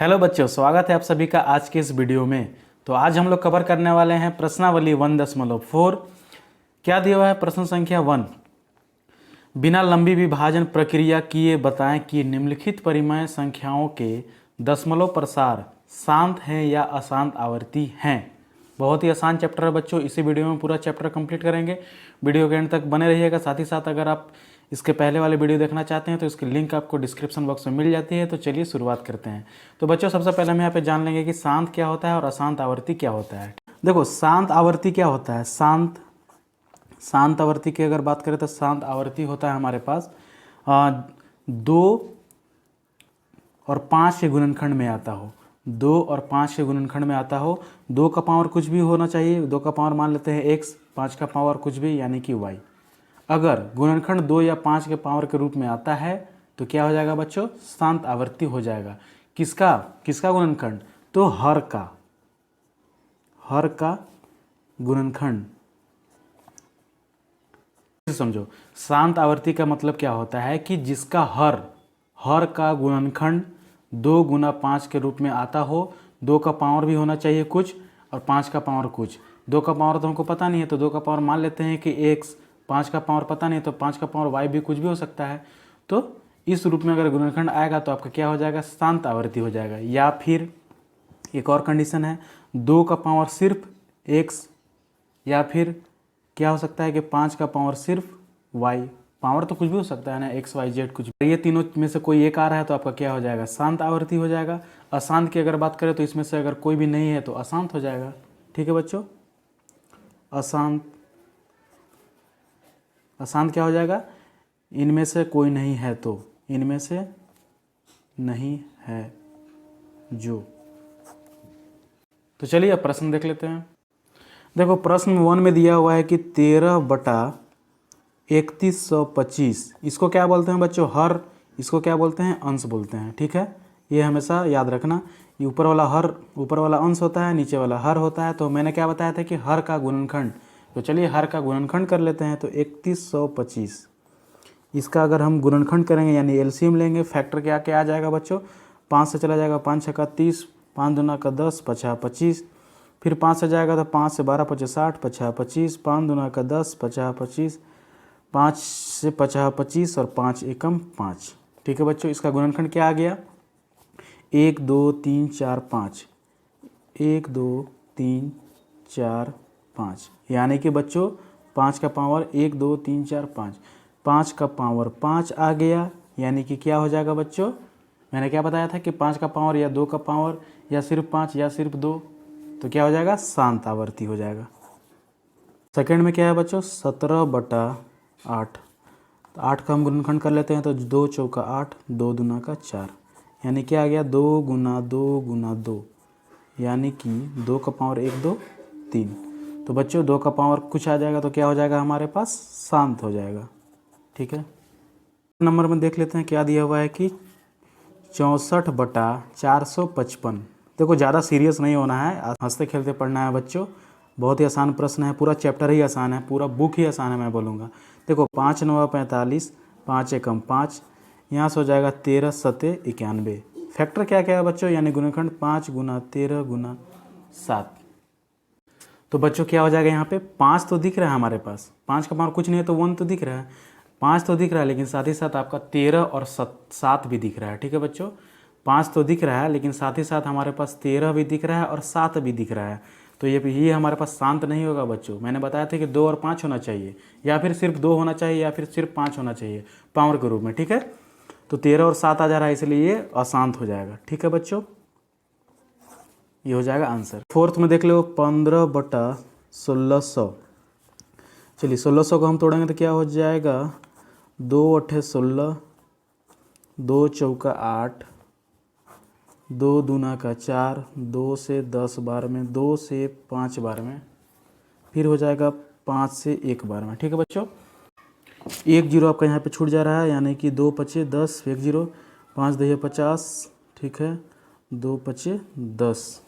Hello बच्चों, स्वागत है आप सभी का आज के इस वीडियो में। तो आज हम लोग कवर करने वाले हैं प्रश्नावली 1.4। क्या दिया हुआ है? प्रश्न संख्या 1। बिना लंबी विभाजन प्रक्रिया किए बताएं कि निम्नलिखित परिमेय संख्याओं के दशमलव प्रसार शांत हैं या अशांत आवर्ती हैं। बहुत ही आसान चैप्टर है बच्चों, इसी वीडियो में पूरा चैप्टर कंप्लीट करेंगे। वीडियो के एंड तक बने रहिएगा। साथ ही साथ अगर आप इसके पहले वाले वीडियो देखना चाहते हैं तो इसकी लिंक आपको डिस्क्रिप्शन बॉक्स में मिल जाती है। तो चलिए शुरुआत करते हैं। तो बच्चों, सबसे पहले हम यहाँ पे जान लेंगे कि शांत क्या होता है और अशांत आवर्ती क्या होता है। देखो, शांत आवर्ती क्या होता है। शांत आवर्ती की अगर बात करें तो शांत आवर्ती होता है हमारे पास 2 और 5 के गुणनखंड में आता हो। 2 और 5 के गुणनखंड में आता हो। 2 का पावर कुछ भी होना चाहिए। 2 का पावर मान लेते हैं x, 5 का पावर कुछ भी यानी कि y। अगर गुणनखंड 2 या 5 के पावर के रूप में आता है तो क्या हो जाएगा बच्चों? शांत आवर्ती हो जाएगा। किसका गुणनखंड? तो हर का गुणनखंड। समझो, शांत आवर्ती का मतलब क्या होता है कि जिसका हर का गुणनखंड 2 गुना 5 के रूप में आता हो। 2 का पावर भी होना चाहिए कुछ और 5 का पावर कुछ। 2 का पावर तो हमको पता नहीं है तो 2 का पावर मान लेते हैं कि x। 5 का पावर पता नहीं तो 5 का पावर y भी कुछ भी हो सकता है। तो इस रूप में अगर गुणनखंड आएगा तो आपका क्या हो जाएगा? शांत आवर्ती हो जाएगा। या फिर एक और कंडीशन है, 2 का पावर सिर्फ x, या फिर क्या हो सकता है कि 5 का पावर सिर्फ y। पावर तो कुछ भी हो सकता है ना, x y z कुछ भी। ये तीनों में से कोई एक आ रहा है तो आपका क्या हो जाएगा? शांत आवर्ती हो जाएगा। अशांत की अगर बात करें तो इसमें से अगर कोई भी नहीं है तो अशांत हो जाएगा। ठीक है बच्चों, अशांत क्या हो जाएगा? इनमें से कोई नहीं है तो, इनमें से नहीं है जो। तो चलिए अब प्रश्न देख लेते हैं। देखो, प्रश्न 1 में दिया हुआ है कि 13/3125 इसको क्या बोलते हैं बच्चों? हर। इसको क्या बोलते हैं? अंश बोलते हैं। ठीक है, ये हमेशा याद रखना। ये ऊपर वाला अंश होता है, नीचे वाला हर होता है। तो मैंने क्या बताया था कि हर का गुणनखंड। तो चलिए हर का गुणनखंड कर लेते हैं। तो 3125 इसका अगर हम गुणनखंड करेंगे यानी एलसीएम लेंगे, फैक्टर क्या क्या आ जाएगा बच्चों? 5 से चला जाएगा, 5 छक्का 30, 5 दूना का 10, 5 25। फिर 5 से जाएगा तो 5 से 12 पचे 60, 5 25, 5 दूना का 10, 5 25, 5 से 5 25 और 5 एकम 5। ठीक है बच्चों, इसका गुणनखंड क्या आ गया? 1 2 3 4 5, 1 2 3 4 5, यानी कि बच्चों 5 का पावर 1 2 3 4 5, 5 का पावर 5 आ गया। यानी कि क्या हो जाएगा बच्चों? मैंने क्या बताया था कि 5 का पावर या 2 का पावर या सिर्फ 5 या सिर्फ 2। तो क्या हो जाएगा? शांत आवर्ती हो जाएगा। सेकंड में क्या है बच्चों? 17/8। तो 8 का हम गुणनखंड कर लेते हैं तो 2 चौका 8, 2 दूना का 4, यानी क्या आ गया? 2 गुना 2 गुना 2, यानी कि 2 का पावर 1 2 3। तो बच्चों 2 का पावर कुछ आ जाएगा तो क्या हो जाएगा हमारे पास? शांत हो जाएगा। ठीक है, नंबर में देख लेते हैं क्या दिया हुआ है कि 64/455। देखो, ज़्यादा सीरियस नहीं होना है, हंसते खेलते पढ़ना है बच्चों। बहुत ही आसान प्रश्न है, पूरा चैप्टर ही आसान है, पूरा बुक ही आसान है मैं बोलूँगा। देखो, 5 9 45, 5 एकम 5, यहाँ से हो जाएगा 13 7 91। फैक्टर क्या क्या है बच्चों? यानी गुणनखंड 5 गुना 13 गुना 7। तो बच्चों क्या हो जाएगा? यहाँ पे 5 तो दिख रहा है हमारे पास, 5 का पावर कुछ नहीं है तो 1 तो दिख रहा है, 5 तो दिख रहा है, लेकिन साथ ही साथ आपका 13 और 7 भी दिख रहा है। ठीक है बच्चों, 5 तो दिख रहा है लेकिन साथ ही साथ हमारे पास 13 भी दिख रहा है और 7 भी दिख रहा है। तो ये हमारे पास शांत नहीं होगा बच्चों। मैंने बताया था कि 2 और 5 होना चाहिए, या फिर सिर्फ 2 होना चाहिए, या फिर सिर्फ 5 होना चाहिए पावर के रूप में। ठीक है, तो 13 और 7 आ जा रहा है, इसलिए ये अशांत हो जाएगा। ठीक है बच्चों, ये हो जाएगा आंसर। फोर्थ में देख लो, 15/1600। चलिए 1600 को हम तोड़ेंगे तो क्या हो जाएगा? 2 8 16, 2 चौका 8, 2 दूना का 4, 2 से 10 बार में, 2 से 5 बार में, फिर हो जाएगा 5 से 1 बार में। ठीक है बच्चों, 1 जीरो आपका यहाँ पे छूट जा रहा है, यानी कि 2 पचे 10, 1 जीरो, 5 दही 50। ठीक है, 2 पचे 10।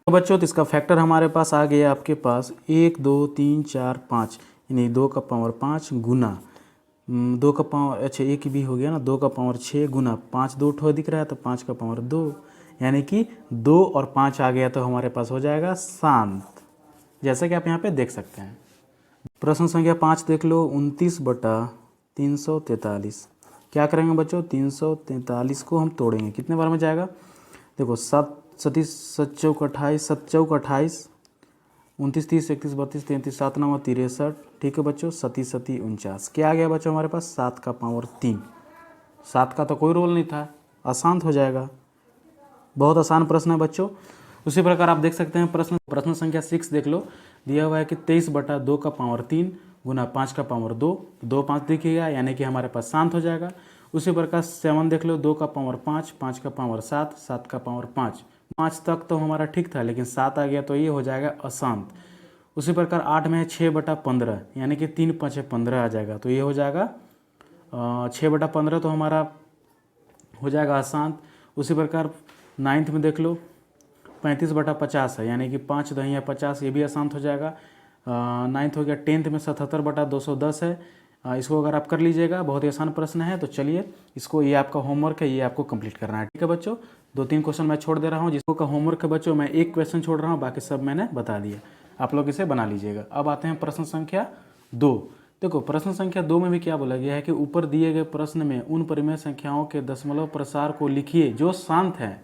तो बच्चों, तो इसका फैक्टर हमारे पास आ गया आपके पास 1 2 3 4 5, यानी 2 का पावर 5 गुना 2 का पावर, अच्छा एक भी हो गया ना, 2 का पावर 6 गुना 5, 2 ठो दिख रहा है तो 5 का पावर 2, यानी कि 2 और 5 आ गया तो हमारे पास हो जाएगा शांत, जैसा कि आप यहाँ पे देख सकते हैं। प्रश्न संख्या 5 देख लो, 29/343। क्या करेंगे बच्चों, 343 को हम तोड़ेंगे, कितने बार में जाएगा, देखो 7 37 7 चौक 28, 7 चौक 28, 29 30 31 32 33 7 9 63, ठीक है बच्चों, 37 37 49, क्या आ गया बच्चों हमारे पास, 7 का पावर 3। 7 का तो कोई रोल नहीं था, अशांत हो जाएगा। बहुत आसान प्रश्न है बच्चों। उसी प्रकार आप देख सकते हैं प्रश्न संख्या 6 देख लो, दिया हुआ है कि 23/2 का पावर 3 गुना 5 का पावर 2, 2 5 दिखेगा यानी कि हमारे पास शांत हो जाएगा। उसी प्रकार 7 देख लो, 2 का पावर 5, 5 का पावर 7, 7 का पावर 5, 5 तक तो हमारा ठीक था, लेकिन 7 आ गया तो ये हो जाएगा अशांत। उसी प्रकार 8 में है 6/15 यानी कि 3 5 15 आ जाएगा, तो ये हो जाएगा 6/15 तो हमारा हो जाएगा अशांत। उसी प्रकार 9th में देख लो 35/50 है यानी कि 5 दहिया 50, ये भी अशांत हो जाएगा। 9th हो गया। 10th में 77/210 है, इसको अगर आप कर लीजिएगा, बहुत ही आसान प्रश्न है। तो चलिए इसको, ये आपका होमवर्क है, ये आपको कंप्लीट करना है, ठीक है बच्चों। 2-3 क्वेश्चन मैं छोड़ दे रहा हूँ, जिसको का होमवर्क है बच्चों, मैं एक क्वेश्चन छोड़ रहा हूँ, बाकी सब मैंने बता दिया, आप लोग इसे बना लीजिएगा। अब आते हैं प्रश्न संख्या 2। देखो प्रश्न संख्या 2 में भी क्या बोला गया है कि ऊपर दिए गए प्रश्न में उन परिमेय संख्याओं के दशमलव प्रसार को लिखिए जो शांत हैं।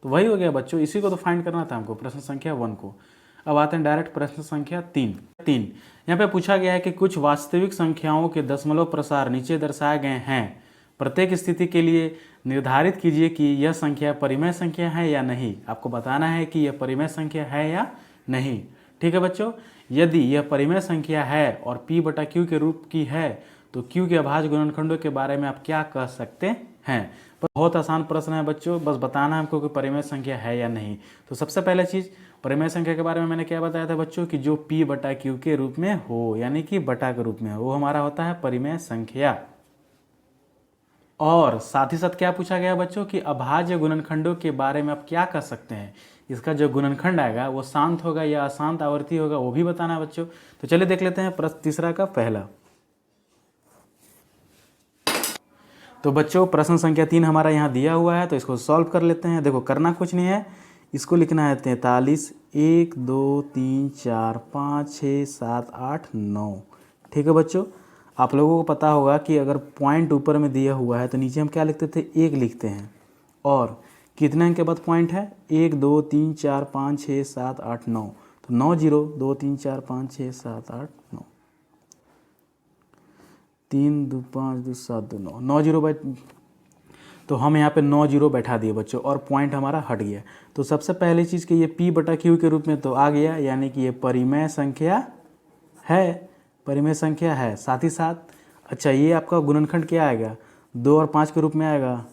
तो वही हो गया बच्चों, इसी को तो फाइंड करना था हमको, प्रश्न संख्या 1 को। अब आते हैं डायरेक्ट प्रश्न संख्या 3। यहाँ पे पूछा गया है कि कुछ वास्तविक संख्याओं के दशमलव प्रसार नीचे दर्शाए गए हैं, प्रत्येक स्थिति के लिए निर्धारित कीजिए कि यह संख्या परिमेय संख्या है या नहीं। आपको बताना है कि यह परिमेय संख्या है या नहीं, ठीक है बच्चों। यदि यह परिमेय संख्या है और P/Q के रूप की है तो Q के अभाज्य गुणनखंडों के बारे में आप क्या कह सकते हैं। पर बहुत आसान प्रश्न है बच्चों, बस बताना है हमको कि परिमेय संख्या है या नहीं। तो सबसे पहले चीज़, परिमेय संख्या के बारे में मैंने क्या बताया था बच्चों कि जो P/Q के रूप में हो, यानी कि बटा के रूप में हो, वो हमारा होता है परिमेय संख्या। और साथ ही साथ क्या पूछा गया बच्चों कि अभाज्य गुणनखंडों के बारे में आप क्या कह सकते हैं, इसका जो गुणनखंड आएगा वो शांत होगा या अशांत आवर्ती होगा, वो भी बताना है बच्चों। तो चलिए देख लेते हैं प्रश्न तीसरा का पहला। तो बच्चों प्रश्न संख्या 3 हमारा यहाँ दिया हुआ है, तो इसको सॉल्व कर लेते हैं। देखो करना कुछ नहीं है, इसको लिखना है 43 1 2 3 4 5 6 7 8 9, ठीक है बच्चों। आप लोगों को पता होगा कि अगर पॉइंट ऊपर में दिया हुआ है तो नीचे हम क्या लिखते थे, 1 लिखते हैं। और कितने अंक के बाद पॉइंट है, 1 2 3 4 5 6 7 8 9, तो 9 0 2 3 4 5 6 7 8 9, 3 2 5 2 7 2 9, 9 0 तो हम यहाँ पे 9 0 बैठा दिए बच्चों, और पॉइंट हमारा हट गया। तो सबसे पहली चीज़ कि ये P/Q के रूप में तो आ गया, यानी कि ये परिमेय संख्या है, परिमेय संख्या है। साथ ही साथ अच्छा ये आपका गुणनखंड क्या आएगा, 2 और 5 के रूप में आएगा,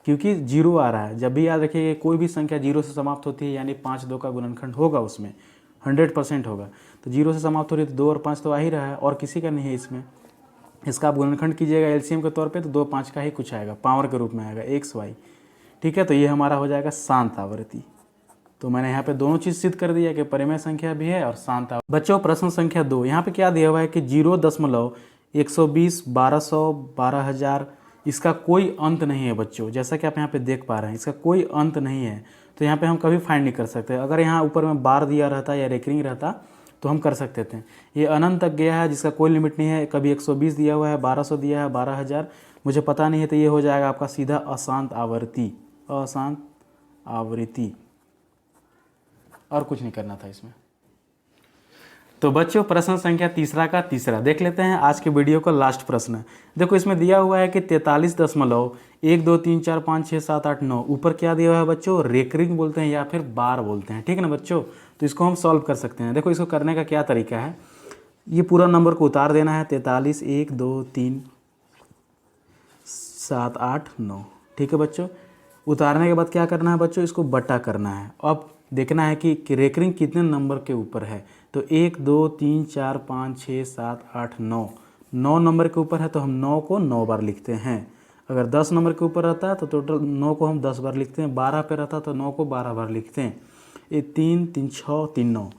क्योंकि 0 आ रहा है। जब भी याद रखिए कोई भी संख्या 0 से समाप्त होती है, यानी 5 2 का गुणनखंड होगा, उसमें 100% होगा। तो 0 से समाप्त हो रही है तो 2 और 5 तो आ ही रहा है, और किसी का नहीं है इसमें। इसका आप गुणनखंड कीजिएगा एलसीएम के तौर पे तो 2 5 का ही कुछ आएगा, पावर के रूप में आएगा XY, ठीक है। तो ये हमारा हो जाएगा शांत आवर्ती। तो मैंने यहाँ पे दोनों चीज़ सिद्ध कर दिया कि परिमेय संख्या भी है और शांत आवर्ती। बच्चों प्रश्न संख्या 2, यहाँ पे क्या दिया हुआ है कि 0.120 1200 12000, इसका कोई अंत नहीं है बच्चों, जैसा कि आप यहाँ पे देख पा रहे हैं, इसका कोई अंत नहीं है। तो यहाँ पे हम कभी फाइंड नहीं कर सकते। अगर यहाँ ऊपर में बार दिया रहता या रेकरिंग रहता तो हम कर सकते थे। ये अनंत तक गया है, जिसका कोई लिमिट नहीं है। कभी 120 दिया हुआ है, 1200 दिया है, 12000 मुझे पता नहीं है, तो ये हो जाएगा आपका सीधा अशांत आवर्ती, अशांत आवृत्ति, और कुछ नहीं करना था इसमें। तो बच्चों प्रश्न संख्या तीसरा का तीसरा देख लेते हैं, आज के वीडियो का लास्ट प्रश्न। देखो इसमें दिया हुआ है कि 43.1 2 3 4 5 6 7 8 9, ऊपर क्या दिया हुआ है बच्चों, रेकरिंग बोलते हैं या फिर बार बोलते हैं, ठीक है ना बच्चों। तो इसको हम सॉल्व कर सकते हैं। देखो इसको करने का क्या तरीका है, ये पूरा नंबर को उतार देना है, 43 1 2 3 7 8 9, ठीक है बच्चों। उतारने के बाद क्या करना है बच्चों, इसको बटा करना है। अब देखना है कि रेकरिंग कितने नंबर के ऊपर है। तो 1 2 3 4 5 6 7 8 9, 9 नंबर के ऊपर है तो हम 9 को 9 बार लिखते हैं। अगर 10 नंबर के ऊपर रहता है तो टोटल 9 को हम 10 बार लिखते हैं। 12 पे रहता तो 9 को 12 बार लिखते हैं। ये 3 3 6 3 9,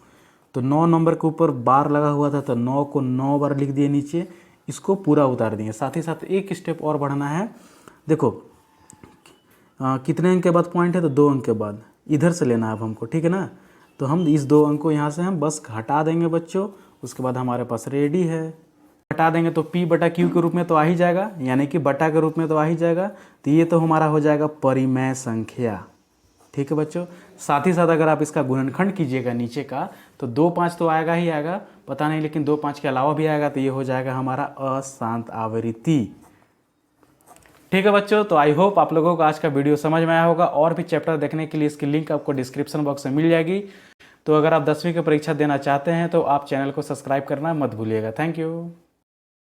तो 9 नंबर के ऊपर बार लगा हुआ था तो 9 को 9 बार लिख दिए नीचे। इसको पूरा उतार दिए। साथ ही साथ एक स्टेप और बढ़ना है। देखो कितने अंक के बाद पॉइंट है, तो 2 अंक के बाद इधर से लेना है अब हमको, ठीक है ना। तो हम इस 2 अंक को यहाँ से हम बस हटा देंगे बच्चों, उसके बाद हमारे पास रेडी है। हटा देंगे तो P बटा Q के रूप में तो आ ही जाएगा, यानी कि बटा के रूप में तो आ ही जाएगा। तो ये तो हमारा हो जाएगा परिमेय संख्या, ठीक है बच्चों। साथ ही साथ अगर आप इसका गुणनखंड कीजिएगा नीचे का, तो 2 5 तो आएगा ही आएगा, पता नहीं लेकिन 2 5 के अलावा भी आएगा, तो ये हो जाएगा हमारा अशांत आवृत्ति, ठीक है बच्चों। तो आई होप आप लोगों को आज का वीडियो समझ में आया होगा। और भी चैप्टर देखने के लिए इसकी लिंक आपको डिस्क्रिप्शन बॉक्स में मिल जाएगी। तो अगर आप 10वीं की परीक्षा देना चाहते हैं तो आप चैनल को सब्सक्राइब करना मत भूलिएगा। Thank you.